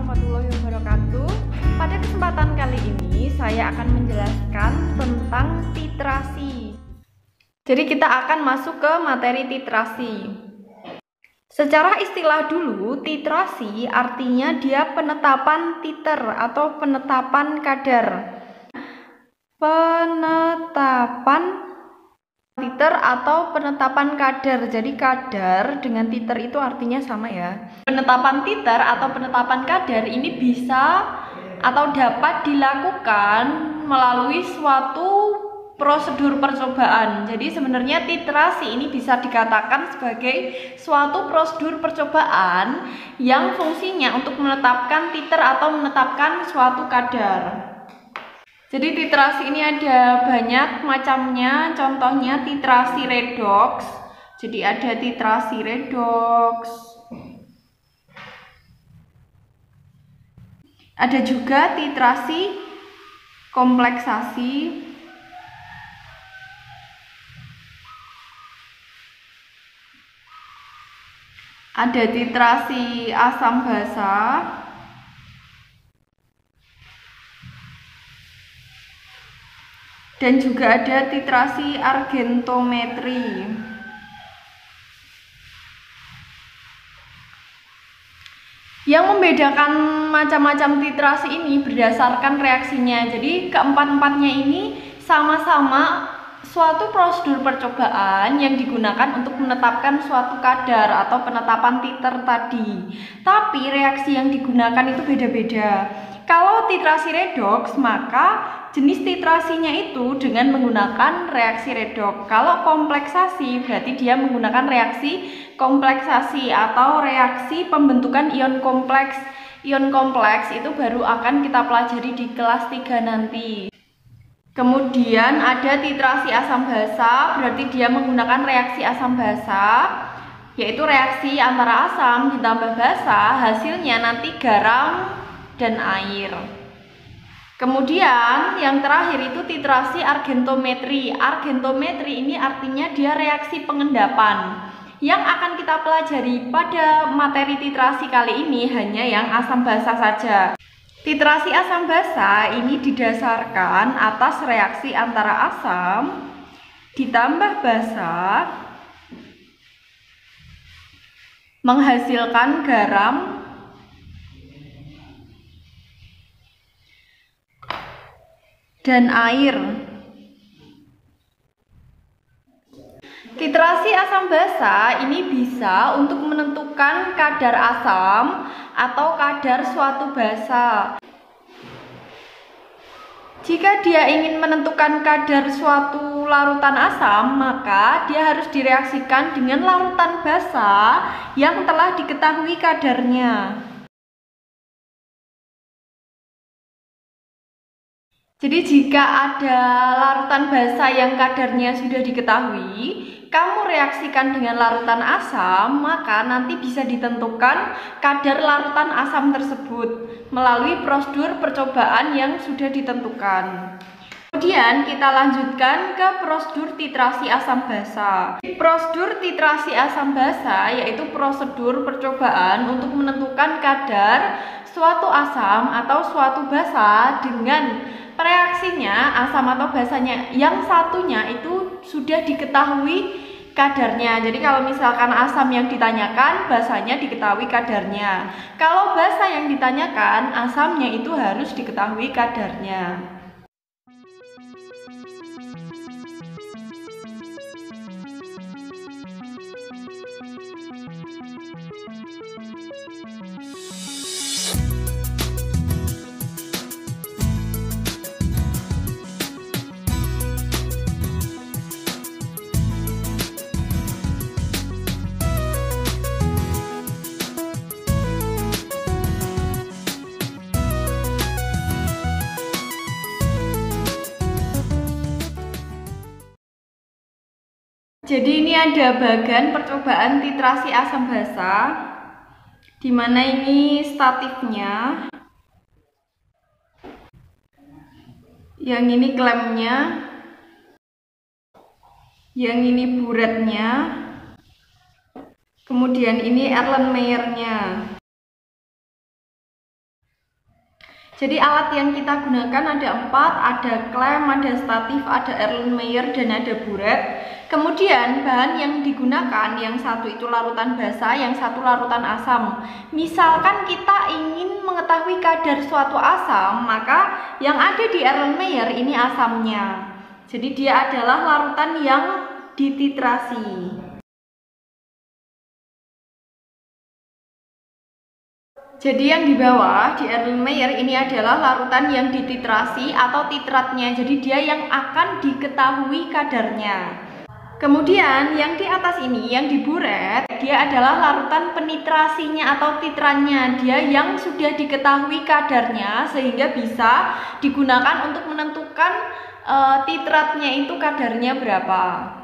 warahmatullahi wabarakatuh. Pada kesempatan kali ini saya akan menjelaskan tentang titrasi. Jadi kita akan masuk ke materi titrasi. Secara istilah dulu, titrasi artinya dia penetapan titer atau penetapan kadar. Penetapan titer atau penetapan kadar. Jadi kadar dengan titer itu artinya sama ya. Penetapan titer atau penetapan kadar ini bisa atau dapat dilakukan melalui suatu prosedur percobaan. Jadi sebenarnya titrasi ini bisa dikatakan sebagai suatu prosedur percobaan yang fungsinya untuk menetapkan titer atau menetapkan suatu kadar. Jadi titrasi ini ada banyak macamnya, contohnya titrasi redox. Jadi ada titrasi redox. Ada juga titrasi kompleksasi. Ada titrasi asam basa. Dan juga ada titrasi argentometri. Yang membedakan macam-macam titrasi ini berdasarkan reaksinya. Jadi keempat-empatnya ini sama-sama suatu prosedur percobaan yang digunakan untuk menetapkan suatu kadar atau penetapan titer tadi. Tapi reaksi yang digunakan itu beda-beda. Kalau titrasi redox, maka jenis titrasinya itu dengan menggunakan reaksi redox. Kalau kompleksasi berarti dia menggunakan reaksi kompleksasi atau reaksi pembentukan ion kompleks. Ion kompleks itu baru akan kita pelajari di kelas 3 nanti. Kemudian ada titrasi asam basa, berarti dia menggunakan reaksi asam basa, yaitu reaksi antara asam ditambah basa, hasilnya nanti garam dan air. Kemudian yang terakhir itu titrasi argentometri. Argentometri ini artinya dia reaksi pengendapan. Yang akan kita pelajari pada materi titrasi kali ini hanya yang asam basa saja. Titrasi asam basa ini didasarkan atas reaksi antara asam ditambah basa menghasilkan garam dan air. Titrasi asam basa ini bisa untuk menentukan kadar asam atau kadar suatu basa. Jika dia ingin menentukan kadar suatu larutan asam, maka dia harus direaksikan dengan larutan basa yang telah diketahui kadarnya. Jadi jika ada larutan basa yang kadarnya sudah diketahui, kamu reaksikan dengan larutan asam, maka nanti bisa ditentukan kadar larutan asam tersebut melalui prosedur percobaan yang sudah ditentukan. Kemudian kita lanjutkan ke prosedur titrasi asam basa. Prosedur titrasi asam basa yaitu prosedur percobaan untuk menentukan kadar suatu asam atau suatu basa dengan reaksinya asam atau basanya yang satunya itu sudah diketahui kadarnya. Jadi kalau misalkan asam yang ditanyakan, basanya diketahui kadarnya. Kalau basa yang ditanyakan, asamnya itu harus diketahui kadarnya. Jadi ini ada bagan percobaan titrasi asam basa, di mana ini statifnya, yang ini klemnya, yang ini buretnya, kemudian ini Erlenmeyernya. Jadi alat yang kita gunakan ada 4, ada klem, ada statif, ada Erlenmeyer, dan ada buret. Kemudian bahan yang digunakan, yang satu itu larutan basa, yang satu larutan asam. Misalkan kita ingin mengetahui kadar suatu asam, maka yang ada di Erlenmeyer ini asamnya. Jadi dia adalah larutan yang dititrasi. Jadi yang di bawah di Erlenmeyer ini adalah larutan yang dititrasi atau titratnya. Jadi dia yang akan diketahui kadarnya. Kemudian yang di atas ini yang di buret, dia adalah larutan penitrasinya atau titrannya. Dia yang sudah diketahui kadarnya sehingga bisa digunakan untuk menentukan titratnya itu kadarnya berapa.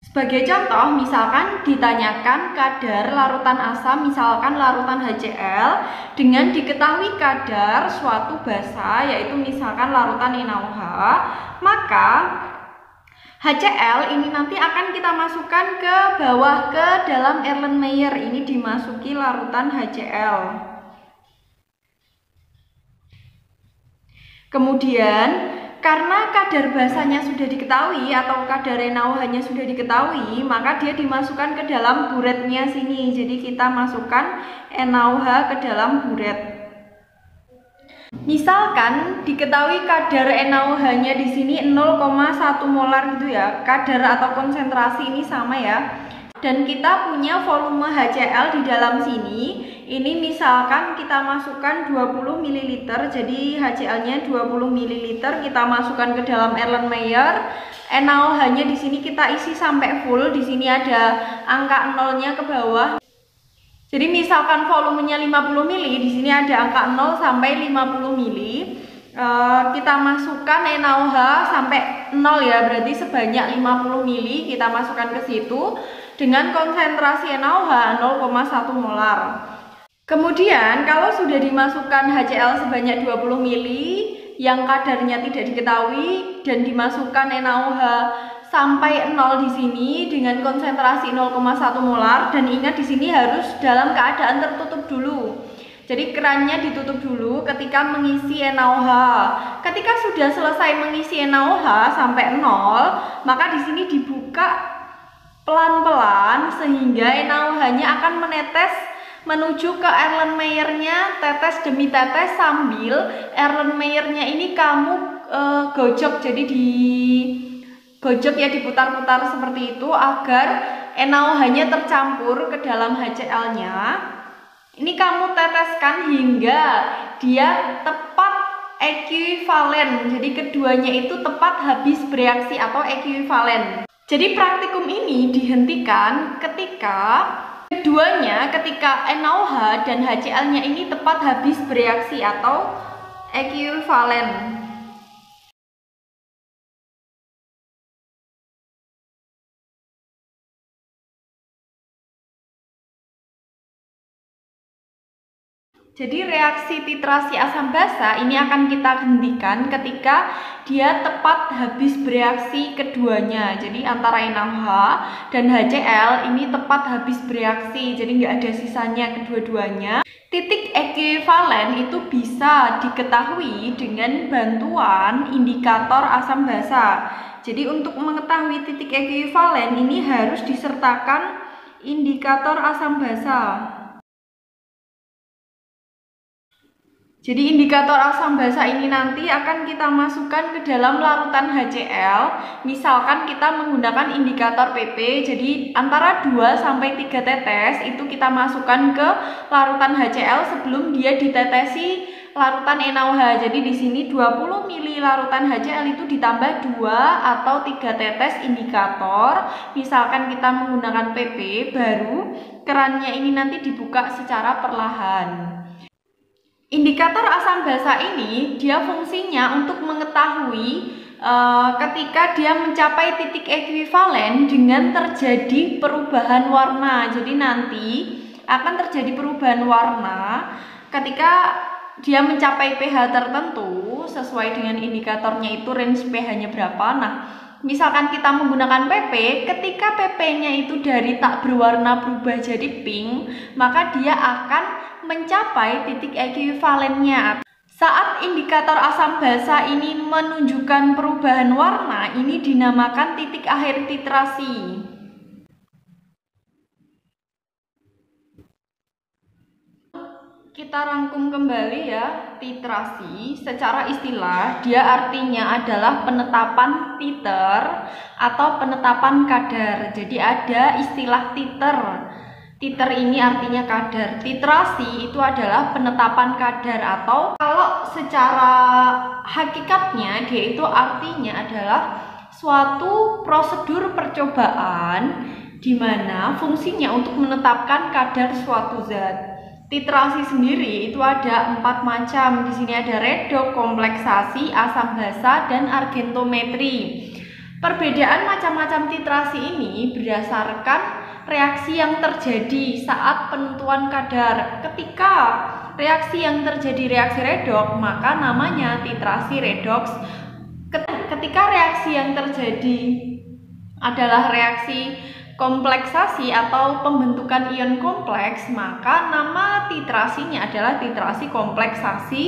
Sebagai contoh, misalkan ditanyakan kadar larutan asam, misalkan larutan HCl, dengan diketahui kadar suatu basa, yaitu misalkan larutan NaOH, maka HCl ini nanti akan kita masukkan ke bawah ke dalam Erlenmeyer. Ini dimasuki larutan HCl. Kemudian karena kadar basanya sudah diketahui atau kadar NaOH-nya sudah diketahui, maka dia dimasukkan ke dalam buretnya sini. Jadi kita masukkan NaOH ke dalam buret. Misalkan diketahui kadar NaOH-nya di sini 0,1 molar gitu ya. Kadar atau konsentrasi ini sama ya. Dan kita punya volume HCl di dalam sini. Ini misalkan kita masukkan 20 ml, jadi HCl-nya 20 ml kita masukkan ke dalam Erlenmeyer. NaOH-nya di sini kita isi sampai full. Di sini ada angka 0-nya ke bawah. Jadi misalkan volumenya 50 ml, di sini ada angka 0 sampai 50 ml. Kita masukkan NaOH sampai 0 ya, berarti sebanyak 50 ml kita masukkan ke situ dengan konsentrasi NaOH 0,1 molar. Kemudian kalau sudah dimasukkan HCl sebanyak 20 ml yang kadarnya tidak diketahui dan dimasukkan NaOH sampai 0 di sini dengan konsentrasi 0,1 molar, dan ingat di sini harus dalam keadaan tertutup dulu. Jadi kerannya ditutup dulu ketika mengisi NaOH. Ketika sudah selesai mengisi NaOH sampai 0, maka di sini dibuka pelan-pelan sehingga NaOH-nya akan menetes menuju ke Erlenmeyer-nya tetes demi tetes, sambil Erlenmeyer-nya ini kamu gojok. Jadi digojok ya, diputar-putar seperti itu agar NaOH-nya tercampur ke dalam HCl-nya. Ini kamu teteskan hingga dia tepat ekuivalen. Jadi keduanya itu tepat habis bereaksi atau ekuivalen. Jadi praktikum ini dihentikan ketika keduanya, ketika NaOH dan HCl-nya ini tepat habis bereaksi atau ekuivalen. Jadi reaksi titrasi asam basa ini akan kita hentikan ketika dia tepat habis bereaksi keduanya. Jadi antara NaOH dan HCl ini tepat habis bereaksi, jadi nggak ada sisanya kedua-duanya. Titik ekuivalen itu bisa diketahui dengan bantuan indikator asam basa. Jadi untuk mengetahui titik ekuivalen ini harus disertakan indikator asam basa. Jadi indikator asam basa ini nanti akan kita masukkan ke dalam larutan HCl. Misalkan kita menggunakan indikator PP, jadi antara 2 sampai 3 tetes itu kita masukkan ke larutan HCl sebelum dia ditetesi larutan NaOH. Jadi di sini 20 ml larutan HCl itu ditambah 2 atau 3 tetes indikator. Misalkan kita menggunakan PP, baru kerannya ini nanti dibuka secara perlahan. Indikator asam basa ini dia fungsinya untuk mengetahui ketika dia mencapai titik ekuivalen dengan terjadi perubahan warna. Jadi nanti akan terjadi perubahan warna ketika dia mencapai pH tertentu sesuai dengan indikatornya itu range pH-nya berapa. Nah, misalkan kita menggunakan PP, ketika PP-nya itu dari tak berwarna berubah jadi pink, maka dia akan mencapai titik ekuivalennya. Saat indikator asam basa ini menunjukkan perubahan warna, ini dinamakan titik akhir titrasi. Kita rangkum kembali ya, titrasi secara istilah dia artinya adalah penetapan titer atau penetapan kadar. Jadi ada istilah titer. Titer ini artinya kadar. Titrasi itu adalah penetapan kadar, atau kalau secara hakikatnya dia itu artinya adalah suatu prosedur percobaan di mana fungsinya untuk menetapkan kadar suatu zat. Titrasi sendiri itu ada 4 macam. Di sini ada redoks, kompleksasi, asam basa, dan argentometri. Perbedaan macam-macam titrasi ini berdasarkan reaksi yang terjadi saat penentuan kadar. Ketika reaksi yang terjadi reaksi redoks, maka namanya titrasi redoks. Ketika reaksi yang terjadi adalah reaksi kompleksasi atau pembentukan ion kompleks, maka nama titrasinya adalah titrasi kompleksasi.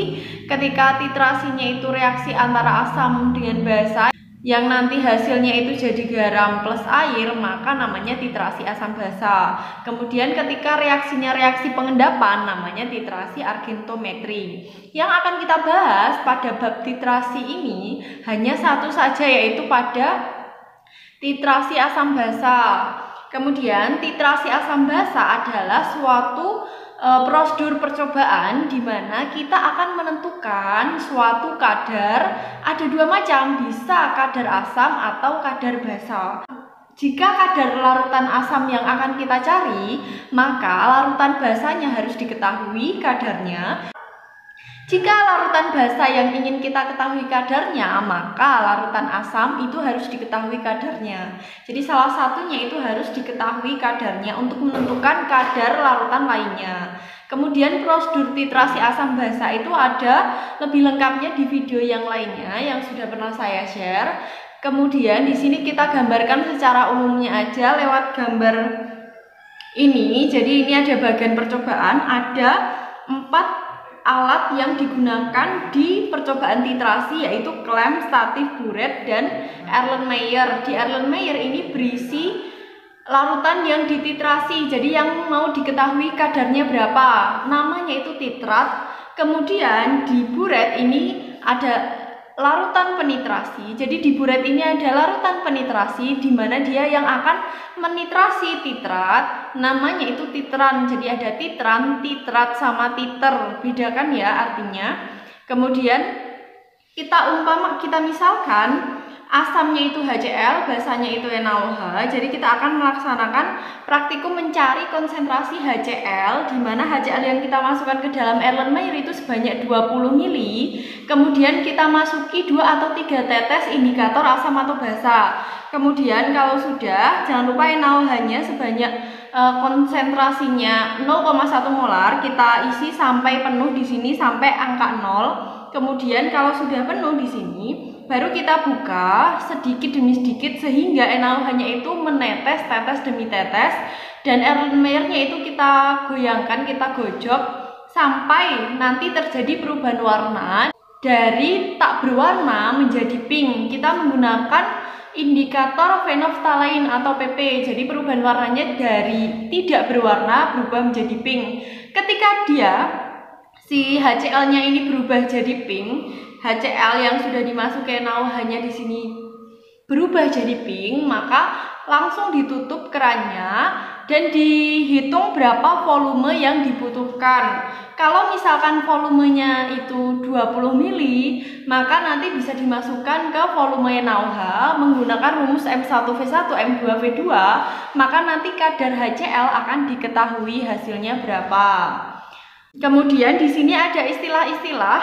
Ketika titrasinya itu reaksi antara asam dengan basa yang nanti hasilnya itu jadi garam plus air, maka namanya titrasi asam basa. Kemudian ketika reaksinya reaksi pengendapan, namanya titrasi argentometri. Yang akan kita bahas pada bab titrasi ini hanya satu saja, yaitu pada titrasi asam basa. Kemudian titrasi asam basa adalah suatu prosedur percobaan di mana kita akan menentukan suatu kadar. Ada 2 macam, bisa kadar asam atau kadar basa. Jika kadar larutan asam yang akan kita cari, maka larutan basanya harus diketahui kadarnya. Jika larutan basa yang ingin kita ketahui kadarnya, maka larutan asam itu harus diketahui kadarnya. Jadi salah satunya itu harus diketahui kadarnya untuk menentukan kadar larutan lainnya. Kemudian prosedur titrasi asam basa itu ada lebih lengkapnya di video yang lainnya yang sudah pernah saya share. Kemudian di sini kita gambarkan secara umumnya aja lewat gambar ini. Jadi ini ada bagian percobaan, ada 4 alat yang digunakan di percobaan titrasi, yaitu klem, statif, buret, dan Erlenmeyer. Di Erlenmeyer ini berisi larutan yang dititrasi, jadi yang mau diketahui kadarnya berapa, namanya itu titrat. Kemudian di buret ini ada larutan penitrasi. Jadi di buret ini ada larutan penitrasi di mana dia yang akan menitrasi titrat, namanya itu titran. Jadi ada titran, titrat sama titer. Bedakan ya artinya. Kemudian kita misalkan asamnya itu HCl, basanya itu NaOH. Jadi kita akan melaksanakan praktikum mencari konsentrasi HCl, di mana HCl yang kita masukkan ke dalam Erlenmeyer itu sebanyak 20 mili. Kemudian kita masuki 2 atau 3 tetes indikator asam atau basa. Kemudian kalau sudah, jangan lupa NaOH-nya sebanyak konsentrasinya 0,1 molar, kita isi sampai penuh di sini sampai angka 0. Kemudian kalau sudah penuh di sini, baru kita buka sedikit demi sedikit sehingga NaOH-nya itu menetes tetes demi tetes, dan Erlenmeyer-nya itu kita goyangkan, kita gojok sampai nanti terjadi perubahan warna dari tak berwarna menjadi pink. Kita menggunakan indikator phenolphthalein atau PP. Jadi perubahan warnanya dari tidak berwarna berubah menjadi pink. Ketika si HCl-nya ini berubah jadi pink, HCl yang sudah dimasuki NaOH-nya di sini berubah jadi pink, maka langsung ditutup kerannya dan dihitung berapa volume yang dibutuhkan. Kalau misalkan volumenya itu 20 mili, maka nanti bisa dimasukkan ke volume NaOH menggunakan rumus M1V1 M2V2, maka nanti kadar HCl akan diketahui hasilnya berapa. Kemudian di sini ada istilah-istilah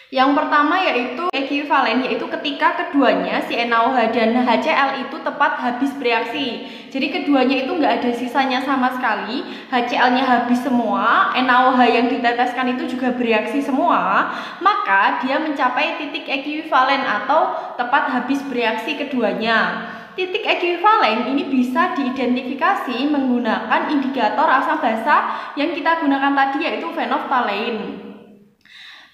Yang pertama yaitu ekuivalen, yaitu ketika keduanya si NaOH dan HCl itu tepat habis bereaksi. Jadi keduanya itu nggak ada sisanya sama sekali, HCl-nya habis semua, NaOH yang diteteskan itu juga bereaksi semua, maka dia mencapai titik ekuivalen atau tepat habis bereaksi keduanya. Titik ekuivalen ini bisa diidentifikasi menggunakan indikator asam basa yang kita gunakan tadi, yaitu phenolphthalein.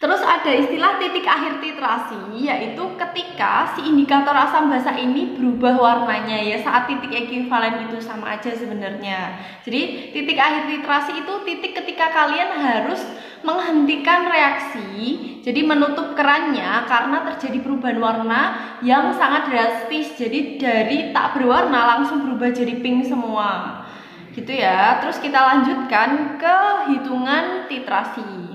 Terus ada istilah titik akhir titrasi, yaitu ketika si indikator asam basa ini berubah warnanya ya saat titik ekuivalen itu sama aja sebenarnya. Jadi titik akhir titrasi itu titik ketika kalian harus menghentikan reaksi, jadi menutup kerannya karena terjadi perubahan warna yang sangat drastis. Jadi dari tak berwarna langsung berubah jadi pink semua. Gitu ya. Terus kita lanjutkan ke hitungan titrasi.